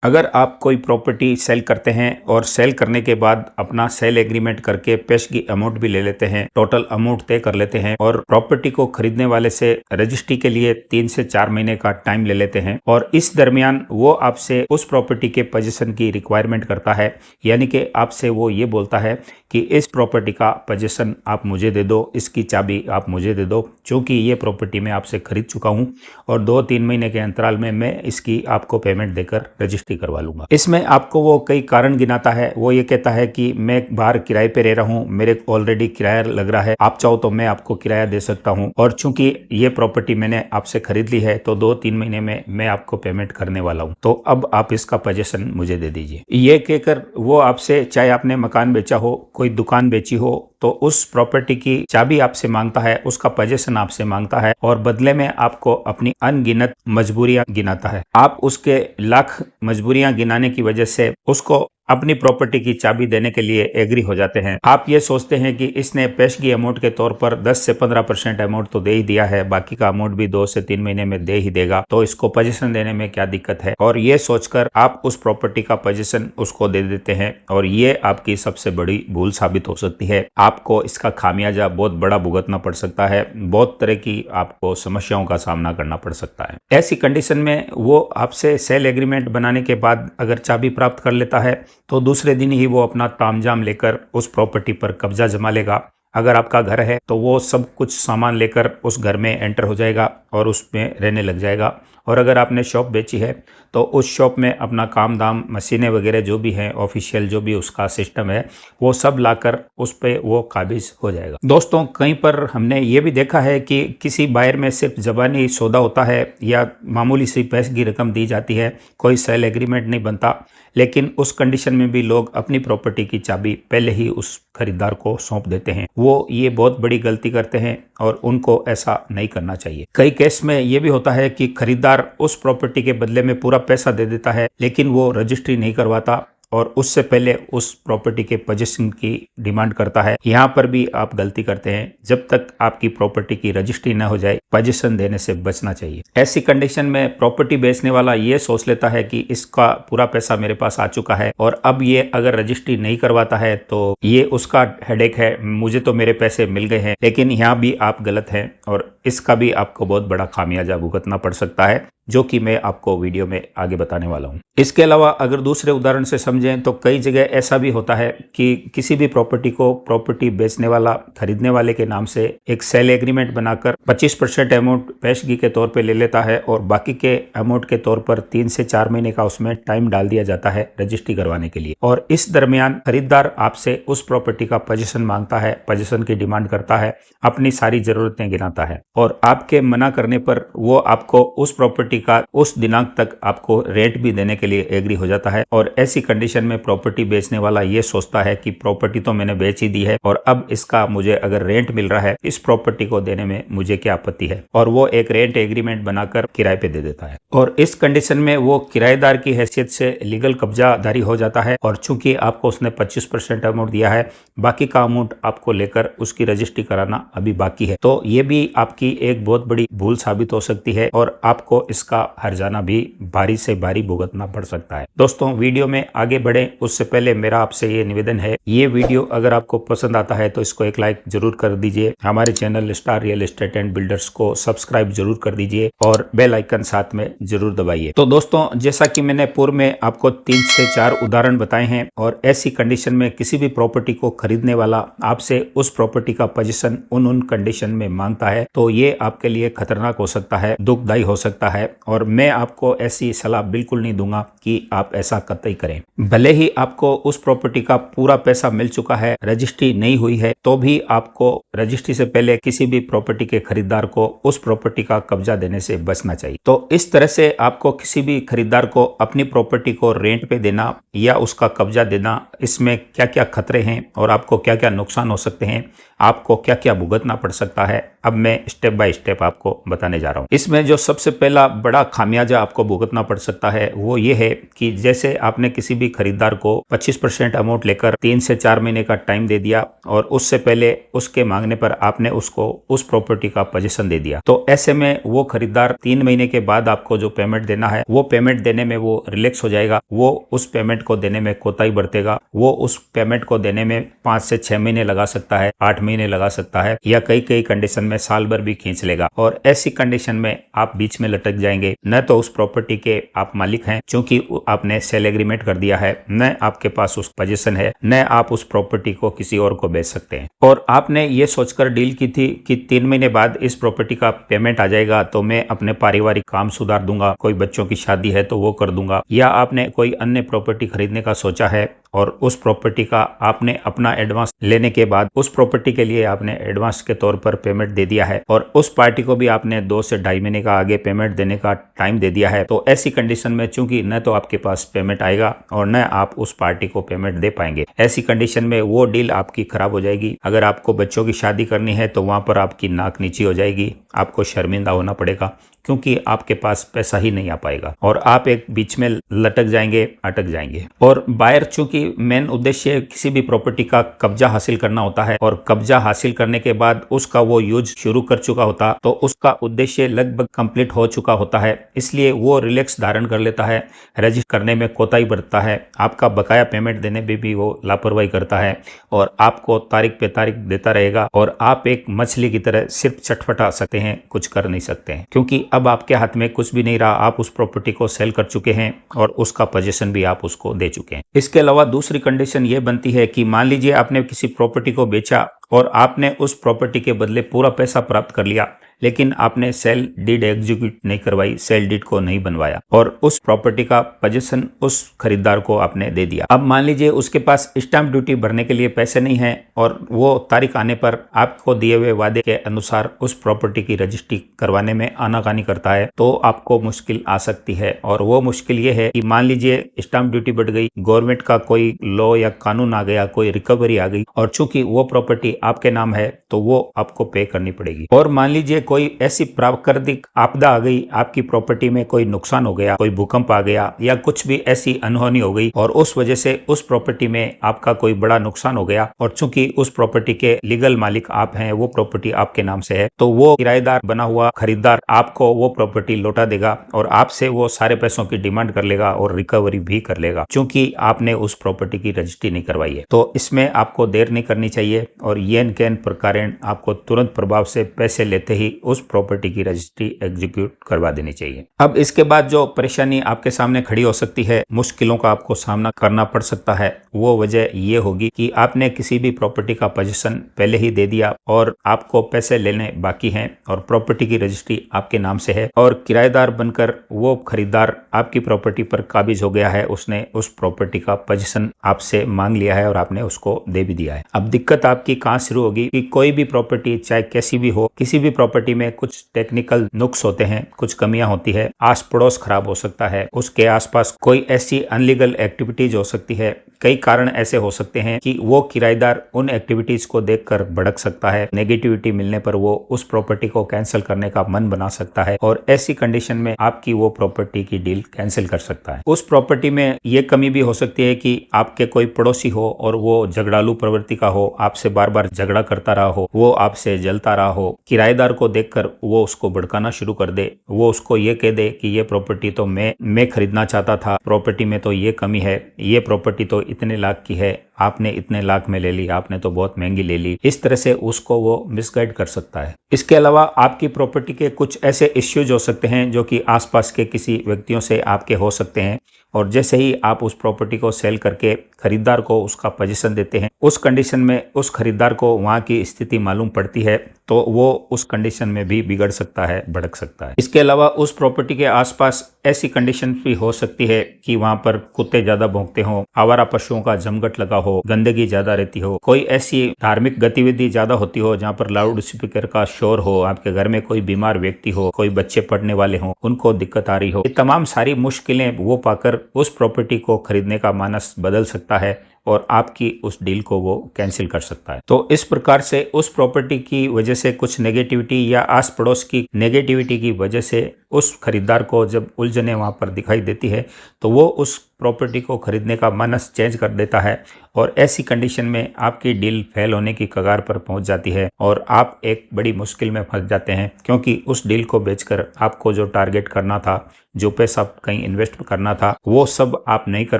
अगर आप कोई प्रॉपर्टी सेल करते हैं और सेल करने के बाद अपना सेल एग्रीमेंट करके पेशगी अमाउंट भी ले लेते हैं, टोटल अमाउंट तय कर लेते हैं और प्रॉपर्टी को खरीदने वाले से रजिस्ट्री के लिए 3 से 4 महीने का टाइम ले लेते हैं और इस दरमियान वो आपसे उस प्रॉपर्टी के पोजीशन की रिक्वायरमेंट करता है, यानी कि आपसे वो ये बोलता है कि इस प्रॉपर्टी का पोजीशन आप मुझे दे दो, इसकी चाबी आप मुझे दे दो, क्योंकि ये प्रॉपर्टी मैं आपसे खरीद चुका हूँ और 2-3 महीने के अंतराल में मैं इसकी आपको पेमेंट देकर रजिस्ट्री करवा लूंगा। इसमें आपको वो कई कारण गिनाता है। वो ये कहता है कि मैं बाहर किराए पे रह रहा हूँ, मेरे ऑलरेडी किराया लग रहा है, आप चाहो तो मैं आपको किराया दे सकता हूँ और चूंकि ये प्रॉपर्टी मैंने आपसे खरीद ली है तो 2-3 महीने में मैं आपको पेमेंट करने वाला हूँ, तो अब आप इसका पोजीशन मुझे दे दीजिए। ये कहकर वो आपसे, चाहे आपने मकान बेचा हो, कोई दुकान बेची हो, तो उस प्रॉपर्टी की चाबी आपसे मांगता है, उसका पोजीशन आपसे मांगता है और बदले में आपको अपनी अनगिनत मजबूरियां गिनाता है। आप उसके लाख मजबूरियां गिनाने की वजह से उसको अपनी प्रॉपर्टी की चाबी देने के लिए एग्री हो जाते हैं। आप ये सोचते हैं कि इसने पेशगी अमाउंट के तौर पर 10 से 15% अमाउंट तो दे ही दिया है, बाकी का अमाउंट भी 2 से 3 महीने में दे ही देगा, तो इसको पोजीशन देने में क्या दिक्कत है। और ये सोचकर आप उस प्रॉपर्टी का पोजीशन उसको दे देते हैं और ये आपकी सबसे बड़ी भूल साबित हो सकती है। आपको इसका खामियाजा बहुत बड़ा भुगतना पड़ सकता है, बहुत तरह की आपको समस्याओं का सामना करना पड़ सकता है। ऐसी कंडीशन में वो आपसे सेल एग्रीमेंट बनाने के बाद अगर चाबी प्राप्त कर लेता है तो दूसरे दिन ही वो अपना तामझाम लेकर उस प्रॉपर्टी पर कब्जा जमा लेगा। अगर आपका घर है तो वो सब कुछ सामान लेकर उस घर में एंटर हो जाएगा और उसमें रहने लग जाएगा। और अगर आपने शॉप बेची है तो उस शॉप में अपना काम दाम, मशीनें वगैरह जो भी हैं, ऑफिशियल जो भी उसका सिस्टम है, वो सब लाकर उस पर वो काबिज हो जाएगा। दोस्तों, कहीं पर हमने ये भी देखा है कि किसी बायर में सिर्फ ज़बानी सौदा होता है या मामूली सी पैसे की रकम दी जाती है, कोई सेल एग्रीमेंट नहीं बनता, लेकिन उस कंडीशन में भी लोग अपनी प्रॉपर्टी की चाबी पहले ही उस खरीदार को सौंप देते हैं। वो ये बहुत बड़ी गलती करते हैं और उनको ऐसा नहीं करना चाहिए। कई केस में ये भी होता है कि खरीदार उस प्रॉपर्टी के बदले में पूरा पैसा दे देता है, लेकिन वो रजिस्ट्री नहीं करवाता और उससे पहले उस प्रॉपर्टी के पोजीशन की डिमांड करता है। यहाँ पर भी आप गलती करते हैं। जब तक आपकी प्रॉपर्टी की रजिस्ट्री न हो जाए, पोजीशन देने से बचना चाहिए। ऐसी कंडीशन में प्रॉपर्टी बेचने वाला ये सोच लेता है कि इसका पूरा पैसा मेरे पास आ चुका है और अब ये अगर रजिस्ट्री नहीं करवाता है तो ये उसका हेडेक है, मुझे तो मेरे पैसे मिल गए हैं। लेकिन यहाँ भी आप गलत हैं और इसका भी आपको बहुत बड़ा खामियाजा भुगतना पड़ सकता है, जो कि मैं आपको वीडियो में आगे बताने वाला हूं। इसके अलावा अगर दूसरे उदाहरण से समझें तो कई जगह ऐसा भी होता है कि किसी भी प्रॉपर्टी को प्रॉपर्टी बेचने वाला खरीदने वाले के नाम से एक सेल एग्रीमेंट बनाकर 25% अमाउंट पेशगी के तौर पे ले लेता है और बाकी के अमाउंट के तौर पर 3 से 4 महीने का उसमें टाइम डाल दिया जाता है रजिस्ट्री करवाने के लिए। और इस दरमियान खरीदार आपसे उस प्रॉपर्टी का पोजीशन मांगता है, पोजीशन की डिमांड करता है, अपनी सारी जरूरतें गिनाता है और आपके मना करने पर वो आपको उस प्रॉपर्टी का उस दिनांक तक आपको रेंट भी देने के लिए एग्री हो जाता है। और ऐसी कंडीशन में प्रॉपर्टी बेचने वाला ये सोचता है कि प्रॉपर्टी तो मैंने बेच ही दी है और अब इसका मुझे अगर रेंट मिल रहा है, इस प्रॉपर्टी को देने में मुझे क्या आपत्ति है, और वो एक रेंट एग्रीमेंट बनाकर किराए पे दे देता है। और इस कंडीशन में वो किराएदार की हैसियत से लीगल कब्जादारी हो जाता है और चूंकि आपको उसने 25% अमाउंट दिया है, बाकी का अमाउंट आपको लेकर उसकी रजिस्ट्री कराना अभी बाकी है। तो ये भी आपकी एक बहुत बड़ी भूल साबित हो सकती है और आपको इसका हर्जाना भी भारी से भारी भुगतना पड़ सकता है। दोस्तों, वीडियो में आगे बढ़े उससे पहले मेरा आपसे ये निवेदन है, ये वीडियो अगर आपको पसंद आता है तो इसको एक लाइक जरूर कर दीजिए। हमारे channel star real estate and builders को सब्सक्राइब जरूर कर दीजिए और बेल आइकन साथ में जरूर दबाइए। तो दोस्तों, जैसा कि मैंने पूर्व में आपको 3 से 4 उदाहरण बताए हैं और ऐसी कंडीशन में किसी भी प्रॉपर्टी को खरीदने वाला आपसे उस प्रॉपर्टी का पोजीशन उन कंडीशन में मांगता है, तो ये आपके लिए खतरनाक हो सकता है, दुखदायी हो सकता है और मैं आपको ऐसी सलाह बिल्कुल नहीं दूंगा कि आप ऐसा कतई करें। भले ही आपको उस प्रॉपर्टी का पूरा पैसा मिल चुका है, रजिस्ट्री नहीं हुई है, तो भी आपको रजिस्ट्री से पहले किसी भी प्रॉपर्टी के खरीदार को उस प्रॉपर्टी का कब्जा देने से बचना चाहिए। तो इस तरह से आपको किसी भी खरीदार को अपनी प्रॉपर्टी को रेंट पे देना या उसका कब्जा देना, इसमें क्या क्या खतरे हैं और आपको क्या क्या नुकसान हो सकते हैं, आपको क्या क्या भुगतना पड़ सकता है, अब मैं स्टेप बाय स्टेप आपको बताने जा रहा हूं। इसमें जो सबसे पहला बड़ा खामियाजा आपको भुगतना पड़ सकता है वो ये है कि जैसे आपने किसी भी खरीदार को 25% अमाउंट लेकर 3 से 4 महीने का टाइम दे दिया और उससे पहले उसके मांगने पर आपने उसको उस प्रॉपर्टी का पोजीशन दे दिया, तो ऐसे में वो खरीदार 3 महीने के बाद आपको जो पेमेंट देना है वो पेमेंट देने में वो रिलैक्स हो जाएगा, वो उस पेमेंट को देने में कोताही बरतेगा, वो उस पेमेंट को देने में 5 से 6 महीने लगा सकता है, 8 महीने लगा सकता है, या कई कई कंडीशन में साल भर भी खींच लेगा। और ऐसी कंडीशन में आप बीच में लटक जाएंगे, न तो उस प्रॉपर्टी के आप मालिक हैं क्योंकि आपने सेल एग्रीमेंट कर दिया है, न आपके पास उस पोजीशन है, न आप उस प्रॉपर्टी को किसी और को बेच सकते हैं। और आपने ये सोचकर डील की थी कि 3 महीने बाद इस प्रॉपर्टी का पेमेंट आ जाएगा तो मैं अपने पारिवारिक काम सुधार दूंगा, कोई बच्चों की शादी है तो वो कर दूंगा, या आपने कोई अन्य प्रॉपर्टी खरीदने का सोचा है और उस प्रॉपर्टी का आपने अपना एडवांस लेने के बाद उस प्रॉपर्टी के लिए आपने एडवांस के तौर पर पेमेंट दे दिया है और उस पार्टी को भी आपने 2 से 2.5 महीने का आगे पेमेंट देने का टाइम दे दिया है, तो ऐसी कंडीशन में चूंकि न तो आपके पास पेमेंट आएगा और न आप उस पार्टी को पेमेंट दे पाएंगे, ऐसी कंडीशन में वो डील आपकी खराब हो जाएगी। अगर आपको बच्चों की शादी करनी है तो वहां पर आपकी नाक नीची हो जाएगी, आपको शर्मिंदा होना पड़ेगा क्योंकि आपके पास पैसा ही नहीं आ पाएगा और आप एक बीच में लटक जाएंगे, अटक जाएंगे। और बायर चूंकि मेन उद्देश्य किसी भी प्रॉपर्टी का कब्जा हासिल करना होता है और कब्जा हासिल करने के बाद उसका वो यूज शुरू कर चुका होता तो उसका उद्देश्य लगभग कंप्लीट हो चुका होता है, इसलिए वो रिलैक्स धारण कर लेता है, रजिस्टर करने में कोताही बरतता है, आपका बकाया पेमेंट देने में भी वो लापरवाही करता है और आपको तारीख पे तारीख देता रहेगा और आप एक मछली की तरह सिर्फ चटपटा सकते हैं, कुछ कर नहीं सकते हैं क्योंकि अब आपके हाथ में कुछ भी नहीं रहा, आप उस प्रॉपर्टी को सेल कर चुके हैं और उसका पोजीशन भी आप उसको दे चुके हैं। इसके अलावा दूसरी कंडीशन ये बनती है कि मान लीजिए आपने किसी प्रॉपर्टी को बेचा और आपने उस प्रॉपर्टी के बदले पूरा पैसा प्राप्त कर लिया, लेकिन आपने सेल डीड एग्जीक्यूट नहीं करवाई, सेल डीड को नहीं बनवाया और उस प्रॉपर्टी का पोजीशन उस खरीदार को आपने दे दिया। अब मान लीजिए उसके पास स्टैंप ड्यूटी भरने के लिए पैसे नहीं है और वो तारीख आने पर आपको दिए हुए वादे के अनुसार उस प्रॉपर्टी की रजिस्ट्री करवाने में आनाकानी करता है, तो आपको मुश्किल आ सकती है। और वो मुश्किल ये है कि मान लीजिए स्टैंप ड्यूटी बढ़ गई, गवर्नमेंट का कोई लॉ या कानून आ गया, कोई रिकवरी आ गई और चूंकि वो प्रॉपर्टी आपके नाम है तो वो आपको पे करनी पड़ेगी। और मान लीजिए कोई ऐसी प्राकृतिक आपदा आ गई, आपकी प्रॉपर्टी में कोई नुकसान हो गया, कोई भूकंप आ गया या कुछ भी ऐसी अनहोनी हो गई और उस वजह से उस प्रॉपर्टी में आपका कोई बड़ा नुकसान हो गया और चूंकि उस प्रॉपर्टी के लीगल मालिक आप हैं, वो प्रॉपर्टी आपके नाम से है, तो वो किराएदार बना हुआ खरीदार आपको वो प्रॉपर्टी लौटा देगा और आपसे वो सारे पैसों की डिमांड कर लेगा और रिकवरी भी कर लेगा क्योंकि आपने उस प्रॉपर्टी की रजिस्ट्री नहीं करवाई है। तो इसमें आपको देर नहीं करनी चाहिए और येन कैन प्रकारेण आपको तुरंत प्रभाव से पैसे लेते ही उस प्रॉपर्टी की रजिस्ट्री एग्जीक्यूट करवा देनी चाहिए। अब इसके बाद जो परेशानी आपके सामने खड़ी हो सकती है, मुश्किलों का आपको सामना करना पड़ सकता है, वो वजह ये होगी कि आपने किसी भी प्रॉपर्टी का पोजीशन पहले ही दे दिया और आपको पैसे लेने बाकी हैं और प्रॉपर्टी की रजिस्ट्री आपके नाम से है और किराएदार बनकर वो खरीदार आपकी प्रॉपर्टी पर काबिज हो गया है, उसने उस प्रॉपर्टी का पोजीशन आपसे मांग लिया है और आपने उसको दे भी दिया है। अब दिक्कत आपकी कहाँ शुरू होगी कि कोई भी प्रॉपर्टी चाहे कैसी भी हो, किसी भी प्रॉपर्टी में कुछ टेक्निकल नुक्स होते हैं, कुछ कमियां होती है, आस पड़ोस खराब हो सकता है, उसके आसपास कोई ऐसी अनलीगल एक्टिविटीज हो सकती है, कई कारण ऐसे हो सकते हैं कि वो किराएदार उन एक्टिविटीज को देखकर भड़क सकता है, नेगेटिविटी मिलने पर वो उस प्रॉपर्टी को कैंसिल करने का मन बना सकता है और ऐसी कंडीशन में आपकी वो प्रॉपर्टी की डील कैंसिल कर सकता है। उस प्रॉपर्टी में ये कमी भी हो सकती है कि आपके कोई पड़ोसी हो और वो झगड़ालू प्रवृत्ति का हो, आपसे बार बार झगड़ा करता रहा हो, वो आपसे जलता रहा हो, किराएदार को देखकर वो उसको भड़काना शुरू कर दे, वो उसको ये कह दे कि ये प्रॉपर्टी तो मैं खरीदना चाहता था, प्रॉपर्टी में तो ये कमी है, ये प्रॉपर्टी तो इतने लाख की है, आपने इतने लाख में ले ली, आपने तो बहुत महंगी ले ली, इस तरह से उसको वो मिसगाइड कर सकता है। इसके अलावा आपकी प्रॉपर्टी के कुछ ऐसे इश्यूज हो सकते हैं जो कि आसपास के किसी व्यक्तियों से आपके हो सकते हैं और जैसे ही आप उस प्रॉपर्टी को सेल करके खरीदार को उसका पोजीशन देते हैं, उस कंडीशन में उस खरीदार को वहां की स्थिति मालूम पड़ती है तो वो उस कंडीशन में भी बिगड़ सकता है, भड़क सकता है। इसके अलावा उस प्रॉपर्टी के आसपास ऐसी कंडीशन भी हो सकती है कि वहां पर कुत्ते ज्यादा भौंकते हो, आवारा पशुओं का जमघट लगा हो, गंदगी ज्यादा रहती हो, कोई ऐसी धार्मिक गतिविधि ज्यादा होती हो जहां पर लाउड स्पीकर का शोर हो, आपके घर में कोई बीमार व्यक्ति हो, कोई बच्चे पढ़ने वाले हो, उनको दिक्कत आ रही हो, ये तमाम सारी मुश्किलें वो पाकर उस प्रॉपर्टी को खरीदने का मानस बदल सकता है और आपकी उस डील को वो कैंसिल कर सकता है। तो इस प्रकार से उस प्रॉपर्टी की वजह से कुछ नेगेटिविटी या आस पड़ोस की नेगेटिविटी की वजह से उस खरीदार को जब उलझने वहां पर दिखाई देती है तो वो उस प्रॉपर्टी को खरीदने का मनस चेंज कर देता है और ऐसी कंडीशन में आपकी डील फेल होने की कगार पर पहुंच जाती है और आप एक बड़ी मुश्किल में फंस जाते हैं, क्योंकि उस डील को बेचकर आपको जो टारगेट करना था, जो पैसा कहीं इन्वेस्ट करना था, वो सब आप नहीं कर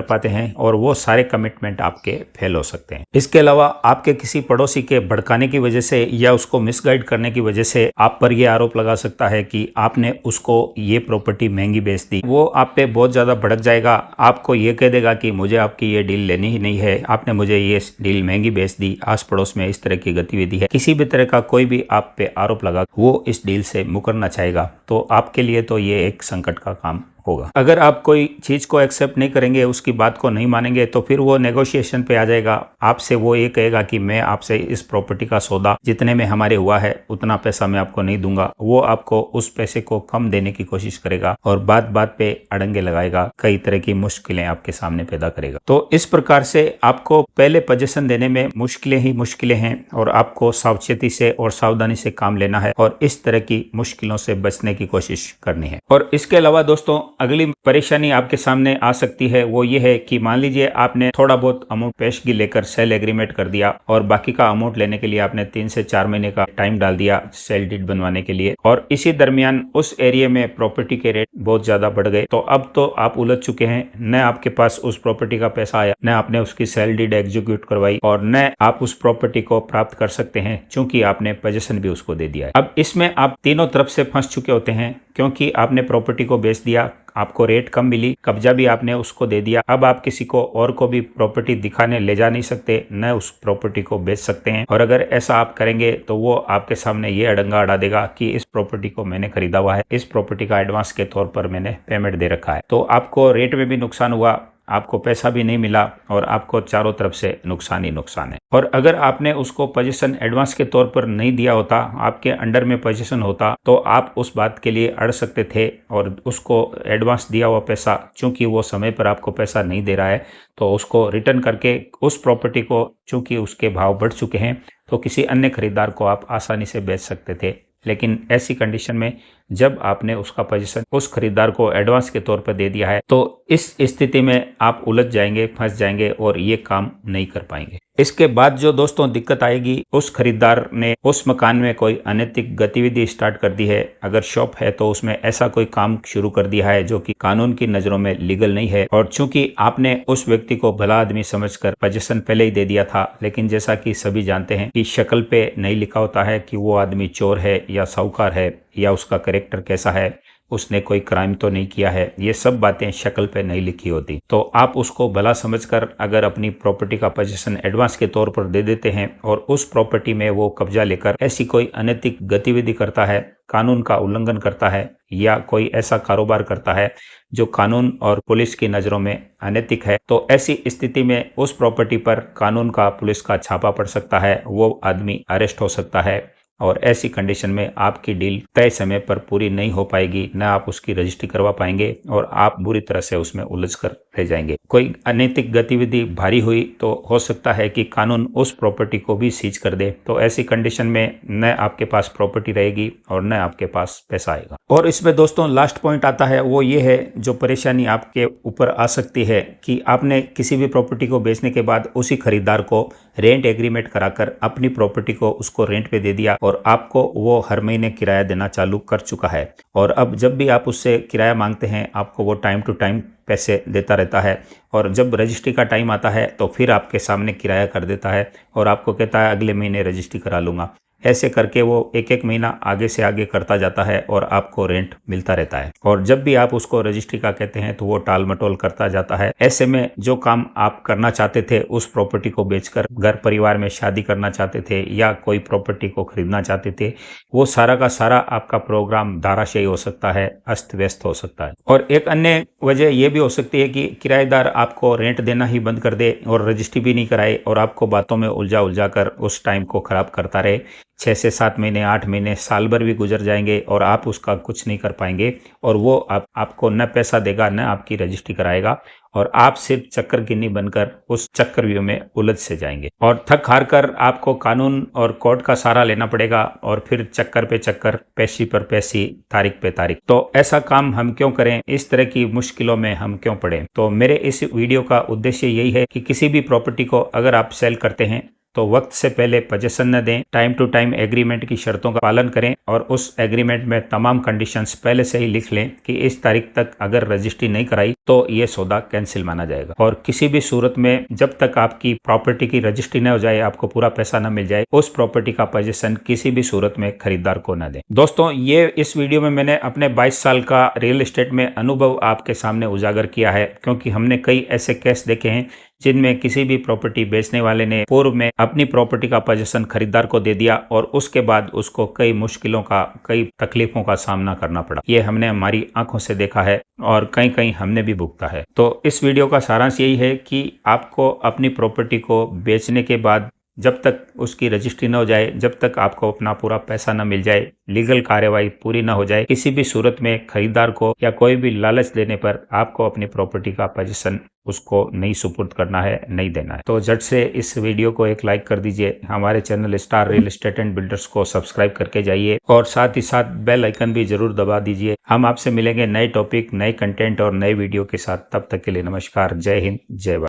पाते हैं और वो सारे कमिटमेंट आपके फेल हो सकते हैं। इसके अलावा आपके किसी पड़ोसी के भड़काने की वजह से या उसको मिसगाइड करने की वजह से आप पर यह आरोप लगा सकता है कि आपने उसको ये प्रॉपर्टी महंगी बेच दी। वो आप पे बहुत ज्यादा भड़क जाएगा, आपको ये कह देगा कि मुझे आपकी ये डील लेनी ही नहीं है, आपने मुझे ये डील महंगी बेच दी, आस पड़ोस में इस तरह की गतिविधि है। किसी भी तरह का कोई भी आप पे आरोप लगा वो इस डील से मुकरना चाहेगा, तो आपके लिए तो ये एक संकट का काम होगा। अगर आप कोई चीज को एक्सेप्ट नहीं करेंगे, उसकी बात को नहीं मानेंगे, तो फिर वो नेगोशिएशन पे आ जाएगा। आपसे वो ये कहेगा कि मैं आपसे इस प्रॉपर्टी का सौदा जितने में हमारे हुआ है उतना पैसा मैं आपको नहीं दूंगा। वो आपको उस पैसे को कम देने की कोशिश करेगा और बात बात पे अड़ंगे लगाएगा, कई तरह की मुश्किलें आपके सामने पैदा करेगा। तो इस प्रकार से आपको पहले पोजीशन देने में मुश्किलें ही मुश्किलें हैं और आपको सावचेती से और सावधानी से काम लेना है और इस तरह की मुश्किलों से बचने की कोशिश करनी है। और इसके अलावा दोस्तों अगली परेशानी आपके सामने आ सकती है वो ये है कि मान लीजिए आपने थोड़ा बहुत अमाउंट पेशगी लेकर सेल एग्रीमेंट कर दिया और बाकी का अमाउंट लेने के लिए आपने 3 से 4 महीने का टाइम डाल दिया सेल डीड बनवाने के लिए, और इसी दरमियान उस एरिया में प्रॉपर्टी के रेट बहुत ज्यादा बढ़ गए। तो अब तो आप उलझ चुके हैं, न आपके पास उस प्रॉपर्टी का पैसा आया, न आपने उसकी सेल डीड एग्जीक्यूट करवाई और न आप उस प्रॉपर्टी को प्राप्त कर सकते हैं क्योंकि आपने पोजीशन भी उसको दे दिया है। अब इसमें आप तीनों तरफ से फंस चुके होते हैं, क्योंकि आपने प्रॉपर्टी को बेच दिया, आपको रेट कम मिली, कब्जा भी आपने उसको दे दिया। अब आप किसी को और को भी प्रॉपर्टी दिखाने ले जा नहीं सकते, न उस प्रॉपर्टी को बेच सकते हैं। और अगर ऐसा आप करेंगे तो वो आपके सामने ये अड़ंगा अड़ा देगा कि इस प्रॉपर्टी को मैंने खरीदा हुआ है, इस प्रॉपर्टी का एडवांस के तौर पर मैंने पेमेंट दे रखा है। तो आपको रेट में भी नुकसान हुआ, आपको पैसा भी नहीं मिला और आपको चारों तरफ से नुकसान ही नुकसान है। और अगर आपने उसको पोजीशन एडवांस के तौर पर नहीं दिया होता, आपके अंडर में पोजीशन होता, तो आप उस बात के लिए अड़ सकते थे और उसको एडवांस दिया हुआ पैसा, चूंकि वो समय पर आपको पैसा नहीं दे रहा है, तो उसको रिटर्न करके उस प्रॉपर्टी को, चूंकि उसके भाव बढ़ चुके हैं, तो किसी अन्य खरीदार को आप आसानी से बेच सकते थे। लेकिन ऐसी कंडीशन में जब आपने उसका पोजीशन उस खरीदार को एडवांस के तौर पर दे दिया है, तो इस स्थिति में आप उलझ जाएंगे, फंस जाएंगे और ये काम नहीं कर पाएंगे। इसके बाद जो दोस्तों दिक्कत आएगी, उस खरीदार ने उस मकान में कोई अनैतिक गतिविधि स्टार्ट कर दी है। अगर शॉप है तो उसमें ऐसा कोई काम शुरू कर दिया है जो कि कानून की नजरों में लीगल नहीं है, और चूंकि आपने उस व्यक्ति को भला आदमी समझकर पोजीशन पहले ही दे दिया था, लेकिन जैसा कि सभी जानते हैं कि शक्ल पे नहीं लिखा होता है कि वो आदमी चोर है या साहूकार है या उसका कैरेक्टर कैसा है, उसने कोई क्राइम तो नहीं किया है, ये सब बातें शक्ल पे नहीं लिखी होती। तो आप उसको भला समझकर अगर अपनी प्रॉपर्टी का पोजीशन एडवांस के तौर पर दे देते हैं और उस प्रॉपर्टी में वो कब्जा लेकर ऐसी कोई अनैतिक गतिविधि करता है, कानून का उल्लंघन करता है या कोई ऐसा कारोबार करता है जो कानून और पुलिस की नजरों में अनैतिक है, तो ऐसी स्थिति में उस प्रॉपर्टी पर कानून का, पुलिस का छापा पड़ सकता है, वो आदमी अरेस्ट हो सकता है और ऐसी कंडीशन में आपकी डील तय समय पर पूरी नहीं हो पाएगी, न आप उसकी रजिस्ट्री करवा पाएंगे और आप बुरी तरह से उसमें उलझ कर रह जाएंगे। कोई अनैतिक गतिविधि भारी हुई तो हो सकता है कि कानून उस प्रॉपर्टी को भी सीज कर दे, तो ऐसी कंडीशन में न आपके पास प्रॉपर्टी रहेगी और न आपके पास पैसा आएगा। और इसमें दोस्तों लास्ट पॉइंट आता है, वो ये है जो परेशानी आपके ऊपर आ सकती है कि आपने किसी भी प्रॉपर्टी को बेचने के बाद उसी खरीदार को रेंट एग्रीमेंट कराकर अपनी प्रॉपर्टी को उसको रेंट पे दे दिया और आपको वो हर महीने किराया देना चालू कर चुका है, और अब जब भी आप उससे किराया मांगते हैं आपको वो टाइम टू टाइम पैसे देता रहता है, और जब रजिस्ट्री का टाइम आता है तो फिर आपके सामने किराया कर देता है और आपको कहता है अगले महीने रजिस्ट्री करा लूंगा। ऐसे करके वो एक एक महीना आगे से आगे करता जाता है और आपको रेंट मिलता रहता है, और जब भी आप उसको रजिस्ट्री का कहते हैं तो वो टाल मटोल करता जाता है। ऐसे में जो काम आप करना चाहते थे, उस प्रॉपर्टी को बेचकर घर परिवार में शादी करना चाहते थे या कोई प्रॉपर्टी को खरीदना चाहते थे, वो सारा का सारा आपका प्रोग्राम धाराशायी हो सकता है, अस्त व्यस्त हो सकता है। और एक अन्य वजह यह भी हो सकती है कि किराएदार आपको रेंट देना ही बंद कर दे और रजिस्ट्री भी नहीं कराए और आपको बातों में उलझा कर उस टाइम को खराब करता रहे। 6 से 7 महीने, 8 महीने, साल भर भी गुजर जाएंगे और आप उसका कुछ नहीं कर पाएंगे, और वो आपको न पैसा देगा न आपकी रजिस्ट्री कराएगा, और आप सिर्फ चक्करगिन्नी बनकर उस चक्रव्यूह में उलझ से जाएंगे और थक हार कर आपको कानून और कोर्ट का सहारा लेना पड़ेगा और फिर चक्कर पे चक्कर, पेशी पर पेशी, तारीख पे तारीख। तो ऐसा काम हम क्यों करें, इस तरह की मुश्किलों में हम क्यों पड़े। तो मेरे इस वीडियो का उद्देश्य यही है कि किसी भी प्रॉपर्टी को अगर आप सेल करते हैं तो वक्त से पहले पोजीशन न दें, टाइम टू टाइम एग्रीमेंट की शर्तों का पालन करें और उस एग्रीमेंट में तमाम कंडीशंस पहले से ही लिख लें कि इस तारीख तक अगर रजिस्ट्री नहीं कराई तो ये सौदा कैंसिल माना जाएगा। और किसी भी सूरत में जब तक आपकी प्रॉपर्टी की रजिस्ट्री न हो जाए, आपको पूरा पैसा न मिल जाए, उस प्रॉपर्टी का पोजीशन किसी भी सूरत में खरीदार को न दें। दोस्तों, ये इस वीडियो में मैंने अपने 22 साल का रियल एस्टेट में अनुभव आपके सामने उजागर किया है, क्योंकि हमने कई ऐसे केस देखे हैं जिनमें किसी भी प्रॉपर्टी बेचने वाले ने पूर्व में अपनी प्रॉपर्टी का पोजीशन खरीदार को दे दिया और उसके बाद उसको कई मुश्किलों का, कई तकलीफों का सामना करना पड़ा। ये हमने हमारी आंखों से देखा है और कहीं कहीं हमने भी भुगता है। तो इस वीडियो का सारांश यही है कि आपको अपनी प्रॉपर्टी को बेचने के बाद जब तक उसकी रजिस्ट्री न हो जाए, जब तक आपको अपना पूरा पैसा न मिल जाए, लीगल कार्यवाही पूरी न हो जाए, किसी भी सूरत में खरीदार को या कोई भी लालच देने पर आपको अपनी प्रॉपर्टी का पोजीशन उसको नहीं सुपुर्द करना है, नहीं देना है। तो झट से इस वीडियो को एक लाइक कर दीजिए, हमारे channel star real estate and builders को सब्सक्राइब करके जाइए और साथ ही साथ बेल आइकन भी जरूर दबा दीजिए। हम आपसे मिलेंगे नए टॉपिक, नए कंटेंट और नए वीडियो के साथ। तब तक के लिए नमस्कार, जय हिंद, जय भारत।